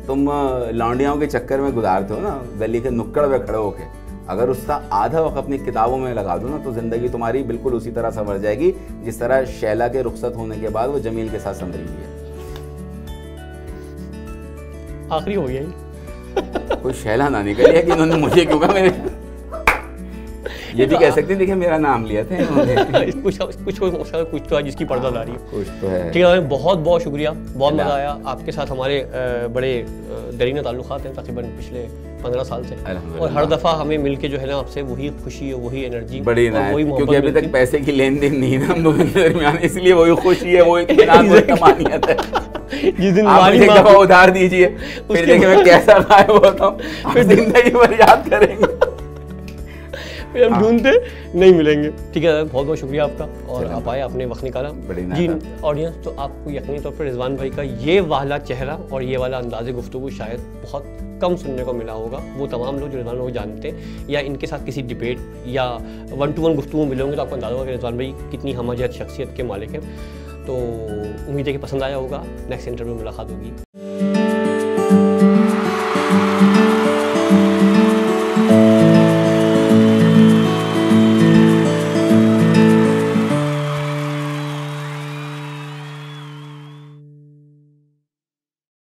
S2: तुम लौंडियों के चक्कर में गुजारते हो ना गली के नुक्कड़ पे खड़े होके, अगर उसका आधा वक्त अपनी किताबों में लगा दो ना तो ज़िंदगी तुम्हारी बिल्कुल उसी तरह संवर जाएगी जिस तरह शैला के रुखसत होने के बाद वो जमील के साथ संवरी है।
S1: आखिरी हो गया
S2: कोई शैला ना निकली है कि उन्होंने मुझे क्यों कहा, मेरे ये भी कह सकते हैं, देखिए मेरा नाम लिया था इन्होंने।
S1: कुछ तो है जिसकी पर्दादारी है,
S2: कुछ तो है।
S1: ठीक है, बहुत बहुत शुक्रिया, बहुत मज़ा आया आपके साथ। हमारे बड़े दरीना ताल्लुकात हैं तकरीबन पिछले 15 साल से, और हर दफ़ा हमें मिलके जो है ना आपसे वही खुशी और वही एनर्जी
S2: बड़ी ना है, क्योंकि अभी तक पैसे की लेन देन नहीं है हम लोगों के दरमियान, इसलिए वही खुशी है, वो तमानियत है।
S1: जिस दिन
S2: आप एक दफ़ा उधार दीजिए, फिर देखिए मैं कैसा गायब होता हूँ, फिर जिंदगी भर याद करेंगे,
S1: फिर हम ढूंढते नहीं मिलेंगे। ठीक है, बहुत बहुत शुक्रिया आपका, और आप आए, आपने वक्त निकाला जी। ऑडियंस, तो आपको यकीनी तौर पर रिजवान भाई का ये वाला चेहरा और ये वाला अंदाज़े गुफ्तगू शायद बहुत कम सुनने को मिला होगा। वो तमाम लोग जो रिजवान भाई को जानते हैं या इनके साथ किसी डिबेट या 1-to-1 गुफ्तगू मिले होंगे तो आपको अंदाज़ा होगा कि रिजवान भाई कितनी हमजहत शख्सियत के मालिक हैं। तो उम्मीद है कि पसंद आया होगा। नेक्स्ट इंटरव्यू में मुलाकात होगी।